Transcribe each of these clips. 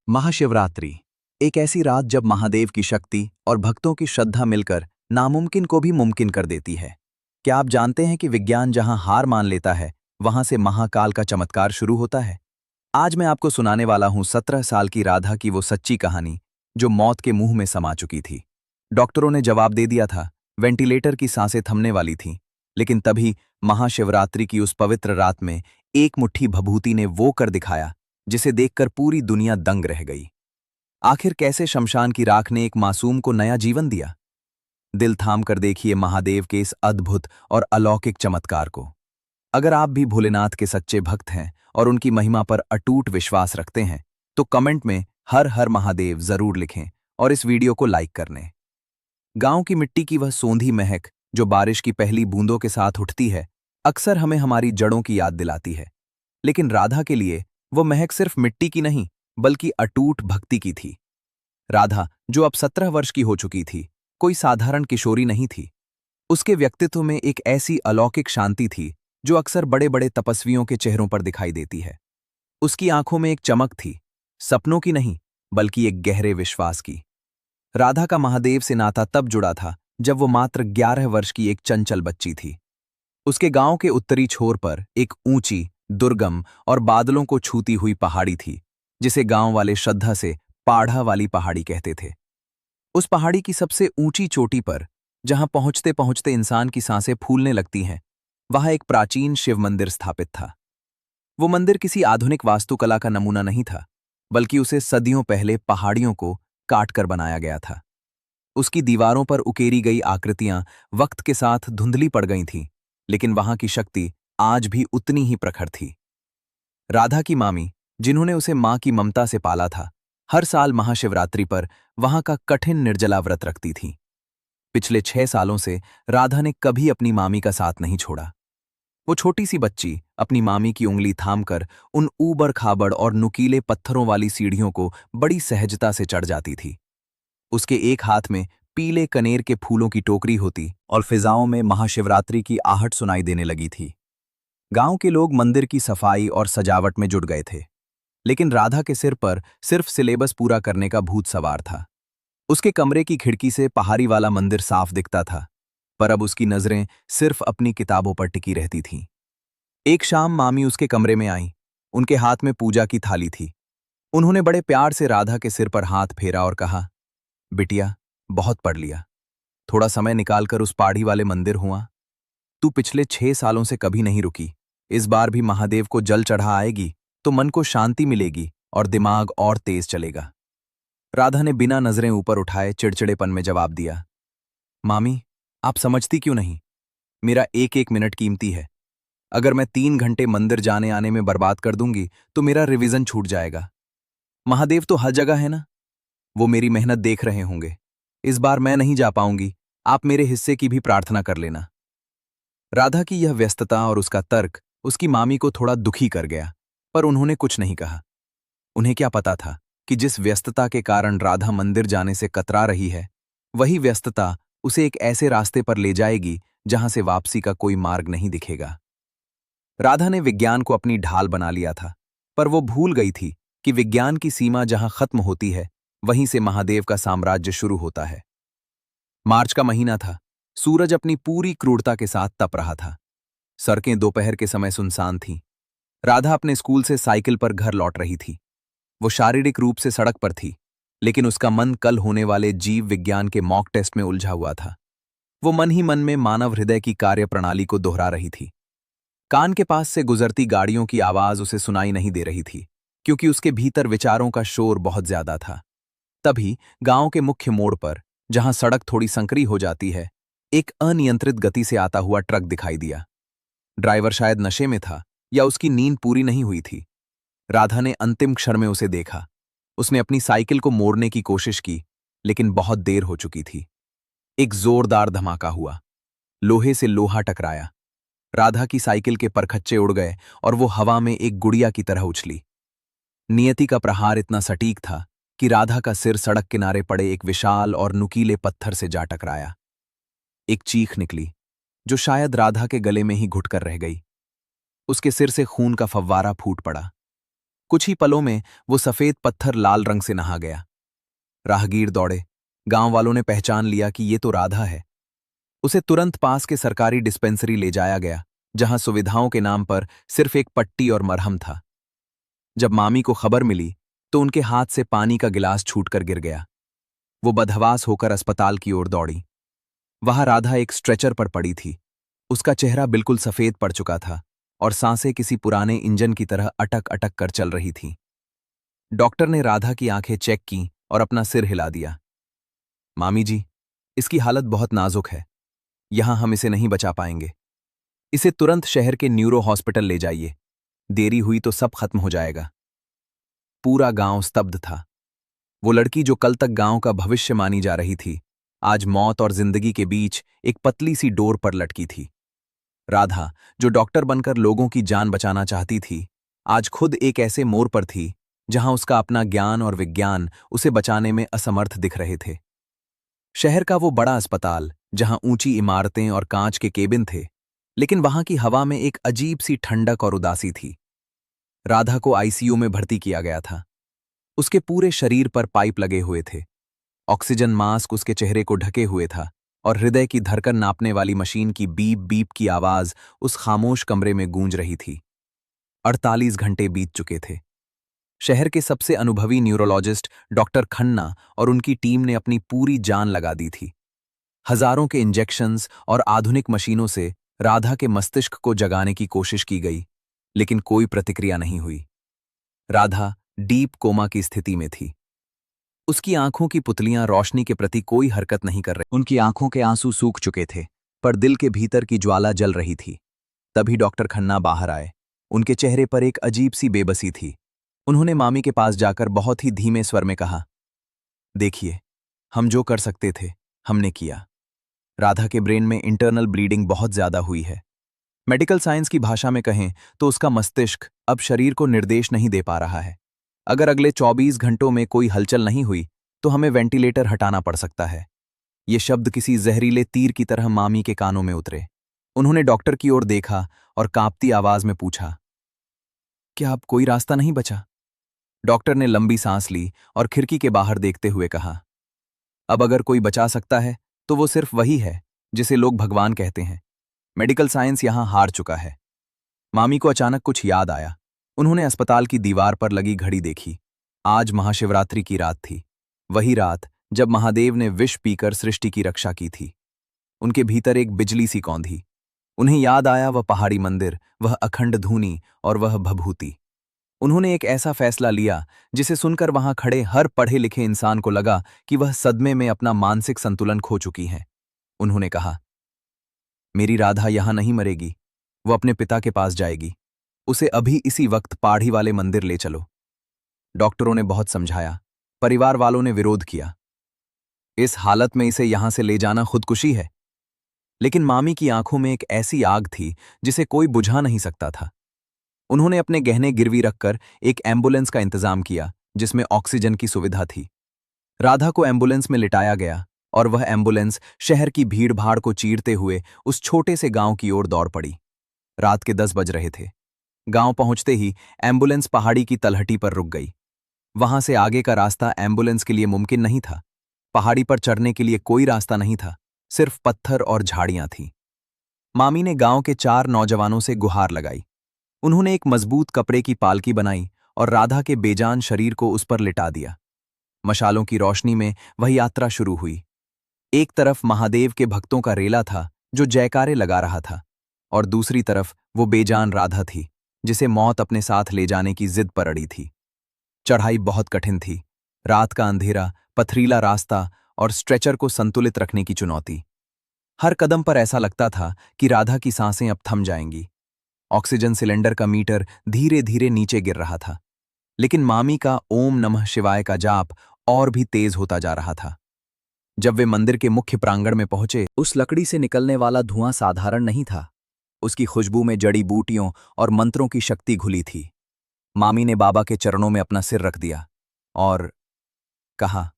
महाशिवरात्रि एक ऐसी रात जब महादेव की शक्ति और भक्तों की श्रद्धा मिलकर नामुमकिन को भी मुमकिन कर देती है। क्या आप जानते हैं कि विज्ञान जहां हार मान लेता है वहां से महाकाल का चमत्कार शुरू होता है। आज मैं आपको सुनाने वाला हूं 17 साल की राधा की वो सच्ची कहानी जो मौत के मुंह में समा चुकी थी। डॉक्टरों ने जवाब दे दिया था, वेंटिलेटर की सांसें थमने वाली थीं, लेकिन तभी महाशिवरात्रि की उस पवित्र रात में एक मुट्ठी भभूति ने वो कर दिखाया जिसे देखकर पूरी दुनिया दंग रह गई। आखिर कैसे शमशान की राख ने एक मासूम को नया जीवन दिया। दिल थाम कर देखिए महादेव के इस अद्भुत और अलौकिक चमत्कार को। अगर आप भी भोलेनाथ के सच्चे भक्त हैं और उनकी महिमा पर अटूट विश्वास रखते हैं तो कमेंट में हर हर महादेव जरूर लिखें और इस वीडियो को लाइक करने। गांव की मिट्टी की वह सोंधी महक जो बारिश की पहली बूंदों के साथ उठती है अक्सर हमें हमारी जड़ों की याद दिलाती है, लेकिन राधा के लिए वो महक सिर्फ मिट्टी की नहीं बल्कि अटूट भक्ति की थी। राधा, जो अब 17 वर्ष की हो चुकी थी, कोई साधारण किशोरी नहीं थी। उसके व्यक्तित्व में एक ऐसी अलौकिक शांति थी जो अक्सर बड़े बड़े तपस्वियों के चेहरों पर दिखाई देती है। उसकी आंखों में एक चमक थी, सपनों की नहीं बल्कि एक गहरे विश्वास की। राधा का महादेव से नाता तब जुड़ा था जब वो मात्र 11 वर्ष की एक चंचल बच्ची थी। उसके गांव के उत्तरी छोर पर एक ऊंची, दुर्गम और बादलों को छूती हुई पहाड़ी थी, जिसे गांव वाले श्रद्धा से पाढ़ा वाली पहाड़ी कहते थे। उस पहाड़ी की सबसे ऊंची चोटी पर, जहां पहुंचते पहुंचते इंसान की सांसें फूलने लगती हैं, वहां एक प्राचीन शिव मंदिर स्थापित था। वो मंदिर किसी आधुनिक वास्तुकला का नमूना नहीं था, बल्कि उसे सदियों पहले पहाड़ियों को काटकर बनाया गया था। उसकी दीवारों पर उकेरी गई आकृतियां वक्त के साथ धुंधली पड़ गई थीं, लेकिन वहां की शक्ति आज भी उतनी ही प्रखर थी। राधा की मामी, जिन्होंने उसे मां की ममता से पाला था, हर साल महाशिवरात्रि पर वहां का कठिन निर्जला व्रत रखती थीं। पिछले 6 सालों से राधा ने कभी अपनी मामी का साथ नहीं छोड़ा। वो छोटी सी बच्ची अपनी मामी की उंगली थामकर उन ऊबड़ खाबड़ और नुकीले पत्थरों वाली सीढ़ियों को बड़ी सहजता से चढ़ जाती थी। उसके एक हाथ में पीले कनेर के फूलों की टोकरी होती और फिजाओं में महाशिवरात्रि की आहट सुनाई देने लगी थी। गांव के लोग मंदिर की सफाई और सजावट में जुट गए थे, लेकिन राधा के सिर पर सिर्फ सिलेबस पूरा करने का भूत सवार था। उसके कमरे की खिड़की से पहाड़ी वाला मंदिर साफ दिखता था, पर अब उसकी नजरें सिर्फ अपनी किताबों पर टिकी रहती थीं। एक शाम मामी उसके कमरे में आईं। उनके हाथ में पूजा की थाली थी। उन्होंने बड़े प्यार से राधा के सिर पर हाथ फेरा और कहा, बिटिया, बहुत पढ़ लिया, थोड़ा समय निकालकर उस पहाड़ी वाले मंदिर हुआ। तू पिछले 6 सालों से कभी नहीं रुकी, इस बार भी महादेव को जल चढ़ा आएगी तो मन को शांति मिलेगी और दिमाग और तेज चलेगा। राधा ने बिना नजरें ऊपर उठाए चिड़चिड़ेपन में जवाब दिया, मामी, आप समझती क्यों नहीं? मेरा एक एक मिनट कीमती है। अगर मैं 3 घंटे मंदिर जाने आने में बर्बाद कर दूंगी तो मेरा रिवीजन छूट जाएगा। महादेव तो हर जगह है ना, वो मेरी मेहनत देख रहे होंगे। इस बार मैं नहीं जा पाऊंगी, आप मेरे हिस्से की भी प्रार्थना कर लेना। राधा की यह व्यस्तता और उसका तर्क उसकी मामी को थोड़ा दुखी कर गया, पर उन्होंने कुछ नहीं कहा। उन्हें क्या पता था कि जिस व्यस्तता के कारण राधा मंदिर जाने से कतरा रही है, वही व्यस्तता उसे एक ऐसे रास्ते पर ले जाएगी जहां से वापसी का कोई मार्ग नहीं दिखेगा। राधा ने विज्ञान को अपनी ढाल बना लिया था, पर वो भूल गई थी कि विज्ञान की सीमा जहां खत्म होती है, वहीं से महादेव का साम्राज्य शुरू होता है। मार्च का महीना था। सूरज अपनी पूरी क्रूरता के साथ तप रहा था। सड़कें दोपहर के समय सुनसान थीं। राधा अपने स्कूल से साइकिल पर घर लौट रही थी। वो शारीरिक रूप से सड़क पर थी, लेकिन उसका मन कल होने वाले जीव विज्ञान के मॉक टेस्ट में उलझा हुआ था। वो मन ही मन में मानव हृदय की कार्यप्रणाली को दोहरा रही थी। कान के पास से गुजरती गाड़ियों की आवाज उसे सुनाई नहीं दे रही थी, क्योंकि उसके भीतर विचारों का शोर बहुत ज्यादा था। तभी गांव के मुख्य मोड़ पर, जहां सड़क थोड़ी संकरी हो जाती है, एक अनियंत्रित गति से आता हुआ ट्रक दिखाई दिया। ड्राइवर शायद नशे में था या उसकी नींद पूरी नहीं हुई थी। राधा ने अंतिम क्षण में उसे देखा। उसने अपनी साइकिल को मोड़ने की कोशिश की, लेकिन बहुत देर हो चुकी थी। एक जोरदार धमाका हुआ। लोहे से लोहा टकराया। राधा की साइकिल के परखच्चे उड़ गए और वो हवा में एक गुड़िया की तरह उछली। नियति का प्रहार इतना सटीक था कि राधा का सिर सड़क किनारे पड़े एक विशाल और नुकीले पत्थर से जा टकराया। एक चीख निकली, जो शायद राधा के गले में ही घुटकर रह गई। उसके सिर से खून का फव्वारा फूट पड़ा। कुछ ही पलों में वो सफेद पत्थर लाल रंग से नहा गया। राहगीर दौड़े। गांव वालों ने पहचान लिया कि ये तो राधा है। उसे तुरंत पास के सरकारी डिस्पेंसरी ले जाया गया, जहां सुविधाओं के नाम पर सिर्फ एक पट्टी और मरहम था। जब मामी को खबर मिली तो उनके हाथ से पानी का गिलास छूटकर गिर गया। वो बदहवास होकर अस्पताल की ओर दौड़ी। वहां राधा एक स्ट्रेचर पर पड़ी थी। उसका चेहरा बिल्कुल सफेद पड़ चुका था और सांसें किसी पुराने इंजन की तरह अटक अटक कर चल रही थीं। डॉक्टर ने राधा की आंखें चेक की और अपना सिर हिला दिया। मामी जी, इसकी हालत बहुत नाजुक है। यहां हम इसे नहीं बचा पाएंगे। इसे तुरंत शहर के न्यूरो हॉस्पिटल ले जाइए। देरी हुई तो सब खत्म हो जाएगा। पूरा गांव स्तब्ध था। वो लड़की जो कल तक गांव का भविष्य मानी जा रही थी, आज मौत और जिंदगी के बीच एक पतली सी डोर पर लटकी थी। राधा, जो डॉक्टर बनकर लोगों की जान बचाना चाहती थी, आज खुद एक ऐसे मोड़ पर थी जहां उसका अपना ज्ञान और विज्ञान उसे बचाने में असमर्थ दिख रहे थे। शहर का वो बड़ा अस्पताल, जहां ऊंची इमारतें और कांच के केबिन थे, लेकिन वहां की हवा में एक अजीब सी ठंडक और उदासी थी। राधा को आईसीयू में भर्ती किया गया था। उसके पूरे शरीर पर पाइप लगे हुए थे। ऑक्सीजन मास्क उसके चेहरे को ढके हुए था और हृदय की धड़कन नापने वाली मशीन की बीप बीप की आवाज उस खामोश कमरे में गूंज रही थी। 48 घंटे बीत चुके थे। शहर के सबसे अनुभवी न्यूरोलॉजिस्ट डॉक्टर खन्ना और उनकी टीम ने अपनी पूरी जान लगा दी थी। हजारों के इंजेक्शंस और आधुनिक मशीनों से राधा के मस्तिष्क को जगाने की कोशिश की गई, लेकिन कोई प्रतिक्रिया नहीं हुई। राधा डीप कोमा की स्थिति में थी। उसकी आंखों की पुतलियां रोशनी के प्रति कोई हरकत नहीं कर रही। उनकी आंखों के आंसू सूख चुके थे, पर दिल के भीतर की ज्वाला जल रही थी। तभी डॉक्टर खन्ना बाहर आए। उनके चेहरे पर एक अजीब सी बेबसी थी। उन्होंने मामी के पास जाकर बहुत ही धीमे स्वर में कहा, देखिए, हम जो कर सकते थे हमने किया। राधा के ब्रेन में इंटरनल ब्लीडिंग बहुत ज्यादा हुई है। मेडिकल साइंस की भाषा में कहें तो उसका मस्तिष्क अब शरीर को निर्देश नहीं दे पा रहा है। अगर अगले 24 घंटों में कोई हलचल नहीं हुई तो हमें वेंटिलेटर हटाना पड़ सकता है। ये शब्द किसी जहरीले तीर की तरह मामी के कानों में उतरे। उन्होंने डॉक्टर की ओर देखा और कांपती आवाज में पूछा, क्या अब कोई रास्ता नहीं बचा? डॉक्टर ने लंबी सांस ली और खिड़की के बाहर देखते हुए कहा, अब अगर कोई बचा सकता है तो वो सिर्फ वही है जिसे लोग भगवान कहते हैं। मेडिकल साइंस यहां हार चुका है। मामी को अचानक कुछ याद आया। उन्होंने अस्पताल की दीवार पर लगी घड़ी देखी। आज महाशिवरात्रि की रात थी, वही रात जब महादेव ने विष पीकर सृष्टि की रक्षा की थी। उनके भीतर एक बिजली सी कौंधी। उन्हें याद आया वह पहाड़ी मंदिर, वह अखंड धूनी और वह भभूति। उन्होंने एक ऐसा फैसला लिया जिसे सुनकर वहां खड़े हर पढ़े लिखे इंसान को लगा कि वह सदमे में अपना मानसिक संतुलन खो चुकी हैं। उन्होंने कहा, मेरी राधा यहां नहीं मरेगी। वो अपने पिता के पास जाएगी। उसे अभी इसी वक्त पाढ़ी वाले मंदिर ले चलो। डॉक्टरों ने बहुत समझाया, परिवार वालों ने विरोध किया। इस हालत में इसे यहां से ले जाना खुदकुशी है। लेकिन मामी की आंखों में एक ऐसी आग थी जिसे कोई बुझा नहीं सकता था। उन्होंने अपने गहने गिरवी रखकर एक एम्बुलेंस का इंतजाम किया जिसमें ऑक्सीजन की सुविधा थी। राधा को एम्बुलेंस में लिटाया गया और वह एम्बुलेंस शहर की भीड़-भाड़ को चीरते हुए उस छोटे से गांव की ओर दौड़ पड़ी। रात के 10 बज रहे थे। गांव पहुंचते ही एम्बुलेंस पहाड़ी की तलहटी पर रुक गई। वहां से आगे का रास्ता एम्बुलेंस के लिए मुमकिन नहीं था। पहाड़ी पर चढ़ने के लिए कोई रास्ता नहीं था, सिर्फ पत्थर और झाड़ियां थीं। मामी ने गांव के 4 नौजवानों से गुहार लगाई। उन्होंने एक मजबूत कपड़े की पालकी बनाई और राधा के बेजान शरीर को उस पर लिटा दिया। मशालों की रोशनी में वह यात्रा शुरू हुई। एक तरफ महादेव के भक्तों का रेला था जो जयकारे लगा रहा था, और दूसरी तरफ वो बेजान राधा थी जिसे मौत अपने साथ ले जाने की जिद पर अड़ी थी। चढ़ाई बहुत कठिन थी। रात का अंधेरा, पथरीला रास्ता और स्ट्रेचर को संतुलित रखने की चुनौती। हर कदम पर ऐसा लगता था कि राधा की सांसें अब थम जाएंगी। ऑक्सीजन सिलेंडर का मीटर धीरे धीरे नीचे गिर रहा था, लेकिन मामी का ओम नमः शिवाय का जाप और भी तेज होता जा रहा था। जब वे मंदिर के मुख्य प्रांगण में पहुंचे, उस लकड़ी से निकलने वाला धुआं साधारण नहीं था। उसकी खुशबू में जड़ी बूटियों और मंत्रों की शक्ति घुली थी। मामी ने बाबा के चरणों में अपना सिर रख दिया और कहा,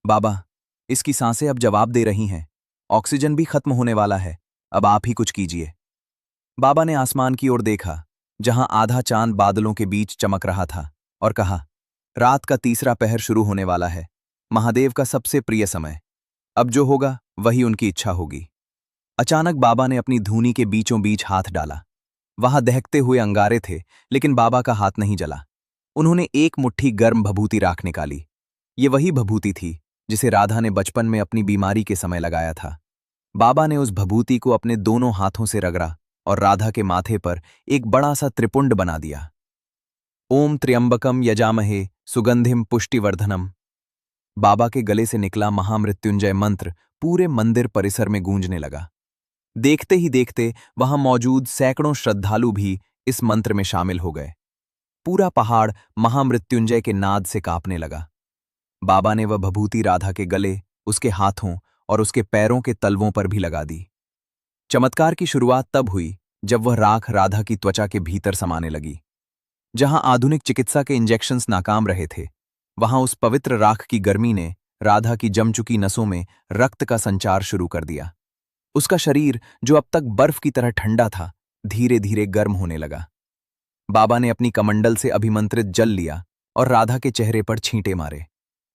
बाबा, इसकी सांसें अब जवाब दे रही हैं। ऑक्सीजन भी खत्म होने वाला है। अब आप ही कुछ कीजिए। बाबा ने आसमान की ओर देखा, जहां आधा चांद बादलों के बीच चमक रहा था। और कहा, रात का तीसरा पहर शुरू होने वाला है, महादेव का सबसे प्रिय समय। अब जो होगा वही उनकी इच्छा होगी। अचानक बाबा ने अपनी धूनी के बीचों बीच हाथ डाला। वहां दहकते हुए अंगारे थे, लेकिन बाबा का हाथ नहीं जला। उन्होंने एक मुट्ठी गर्म भभूति राख निकाली। ये वही भभूति थी जिसे राधा ने बचपन में अपनी बीमारी के समय लगाया था। बाबा ने उस भभूति को अपने दोनों हाथों से रगड़ा और राधा के माथे पर एक बड़ा सा त्रिपुंड बना दिया। ओम त्र्यंबकम यजामहे सुगंधिम पुष्टिवर्धनम। बाबा के गले से निकला महामृत्युंजय मंत्र पूरे मंदिर परिसर में गूंजने लगा। देखते ही देखते वहां मौजूद सैकड़ों श्रद्धालु भी इस मंत्र में शामिल हो गए। पूरा पहाड़ महामृत्युंजय के नाद से कांपने लगा। बाबा ने वह भभूति राधा के गले, उसके हाथों और उसके पैरों के तलवों पर भी लगा दी। चमत्कार की शुरुआत तब हुई जब वह राख राधा की त्वचा के भीतर समाने लगी। जहां आधुनिक चिकित्सा के इंजेक्शंस नाकाम रहे थे, वहां उस पवित्र राख की गर्मी ने राधा की जम चुकी नसों में रक्त का संचार शुरू कर दिया। उसका शरीर, जो अब तक बर्फ की तरह ठंडा था, धीरे धीरे गर्म होने लगा। बाबा ने अपनी कमंडल से अभिमंत्रित जल लिया और राधा के चेहरे पर छींटे मारे।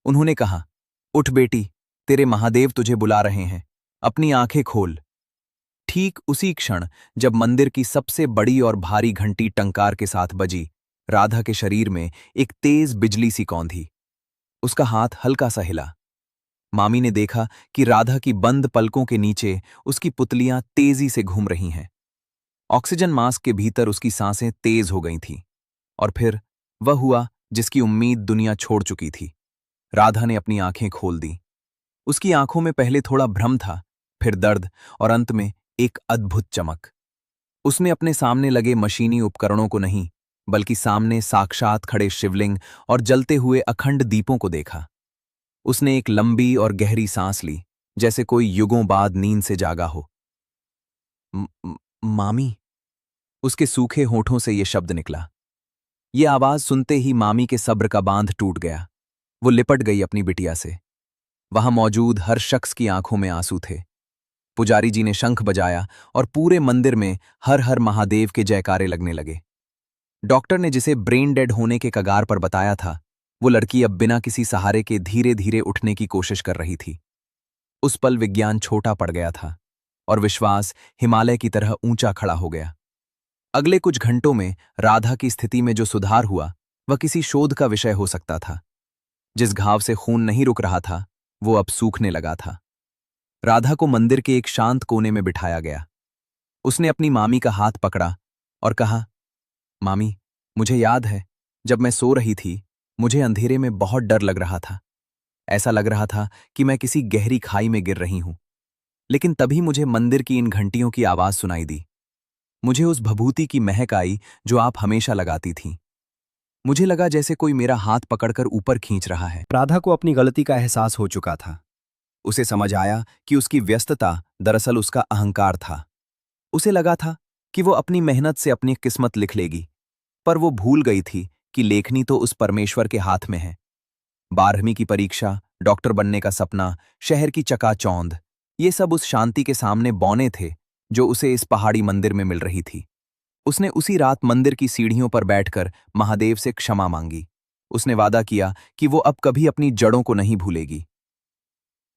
उन्होंने कहा, उठ बेटी, तेरे महादेव तुझे बुला रहे हैं, अपनी आंखें खोल। ठीक उसी क्षण जब मंदिर की सबसे बड़ी और भारी घंटी टंकार के साथ बजी, राधा के शरीर में एक तेज बिजली सी कौंधी। उसका हाथ हल्का सा हिला। मामी ने देखा कि राधा की बंद पलकों के नीचे उसकी पुतलियां तेजी से घूम रही हैं। ऑक्सीजन मास्क के भीतर उसकी सांसें तेज हो गई थीं। और फिर वह हुआ जिसकी उम्मीद दुनिया छोड़ चुकी थी। राधा ने अपनी आंखें खोल दी। उसकी आंखों में पहले थोड़ा भ्रम था, फिर दर्द और अंत में एक अद्भुत चमक। उसने अपने सामने लगे मशीनी उपकरणों को नहीं, बल्कि सामने साक्षात खड़े शिवलिंग और जलते हुए अखंड दीपों को देखा। उसने एक लंबी और गहरी सांस ली, जैसे कोई युगों बाद नींद से जागा हो। मामी। उसके सूखे होठों से यह शब्द निकला। ये आवाज सुनते ही मामी के सब्र का बांध टूट गया। वो लिपट गई अपनी बिटिया से। वहां मौजूद हर शख्स की आंखों में आंसू थे। पुजारी जी ने शंख बजाया और पूरे मंदिर में हर हर महादेव के जयकारे लगने लगे। डॉक्टर ने जिसे ब्रेन डेड होने के कगार पर बताया था, वो लड़की अब बिना किसी सहारे के धीरे धीरे उठने की कोशिश कर रही थी। उस पल विज्ञान छोटा पड़ गया था और विश्वास हिमालय की तरह ऊंचा खड़ा हो गया। अगले कुछ घंटों में राधा की स्थिति में जो सुधार हुआ, वह किसी शोध का विषय हो सकता था। जिस घाव से खून नहीं रुक रहा था, वो अब सूखने लगा था। राधा को मंदिर के एक शांत कोने में बिठाया गया। उसने अपनी मामी का हाथ पकड़ा और कहा, मामी, मुझे याद है जब मैं सो रही थी, मुझे अंधेरे में बहुत डर लग रहा था। ऐसा लग रहा था कि मैं किसी गहरी खाई में गिर रही हूं। लेकिन तभी मुझे मंदिर की इन घंटियों की आवाज सुनाई दी। मुझे उस भभूति की महक आई जो आप हमेशा लगाती थीं। मुझे लगा जैसे कोई मेरा हाथ पकड़कर ऊपर खींच रहा है। राधा को अपनी गलती का एहसास हो चुका था। उसे समझ आया कि उसकी व्यस्तता दरअसल उसका अहंकार था। उसे लगा था कि वो अपनी मेहनत से अपनी किस्मत लिख लेगी, पर वो भूल गई थी कि लेखनी तो उस परमेश्वर के हाथ में है। 12वीं की परीक्षा, डॉक्टर बनने का सपना, शहर की चकाचौंध, ये सब उस शांति के सामने बौने थे जो उसे इस पहाड़ी मंदिर में मिल रही थी। उसने उसी रात मंदिर की सीढ़ियों पर बैठकर महादेव से क्षमा मांगी। उसने वादा किया कि वो अब कभी अपनी जड़ों को नहीं भूलेगी।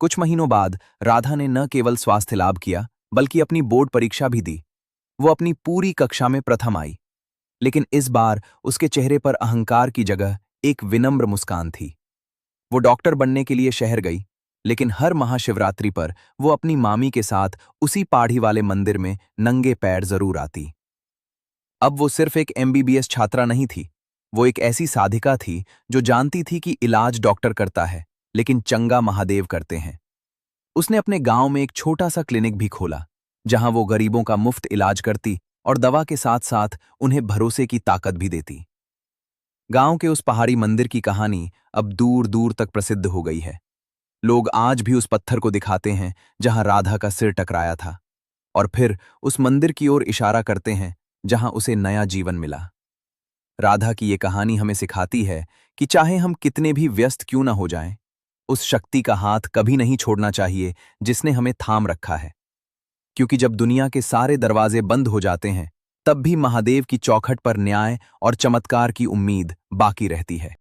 कुछ महीनों बाद राधा ने न केवल स्वास्थ्य लाभ किया, बल्कि अपनी बोर्ड परीक्षा भी दी। वो अपनी पूरी कक्षा में प्रथम आई। लेकिन इस बार उसके चेहरे पर अहंकार की जगह एक विनम्र मुस्कान थी। वो डॉक्टर बनने के लिए शहर गई, लेकिन हर महाशिवरात्रि पर वो अपनी मामी के साथ उसी पाढ़ी वाले मंदिर में नंगे पैर जरूर आती। अब वो सिर्फ एक एमबीबीएस छात्रा नहीं थी, वो एक ऐसी साधिका थी जो जानती थी कि इलाज डॉक्टर करता है, लेकिन चंगा महादेव करते हैं। उसने अपने गांव में एक छोटा सा क्लिनिक भी खोला, जहां वो गरीबों का मुफ्त इलाज करती और दवा के साथ साथ उन्हें भरोसे की ताकत भी देती। गांव के उस पहाड़ी मंदिर की कहानी अब दूर दूर तक प्रसिद्ध हो गई है। लोग आज भी उस पत्थर को दिखाते हैं जहां राधा का सिर टकराया था, और फिर उस मंदिर की ओर इशारा करते हैं जहां उसे नया जीवन मिला। राधा की ये कहानी हमें सिखाती है कि चाहे हम कितने भी व्यस्त क्यों ना हो जाएं, उस शक्ति का हाथ कभी नहीं छोड़ना चाहिए जिसने हमें थाम रखा है। क्योंकि जब दुनिया के सारे दरवाजे बंद हो जाते हैं, तब भी महादेव की चौखट पर न्याय और चमत्कार की उम्मीद बाकी रहती है।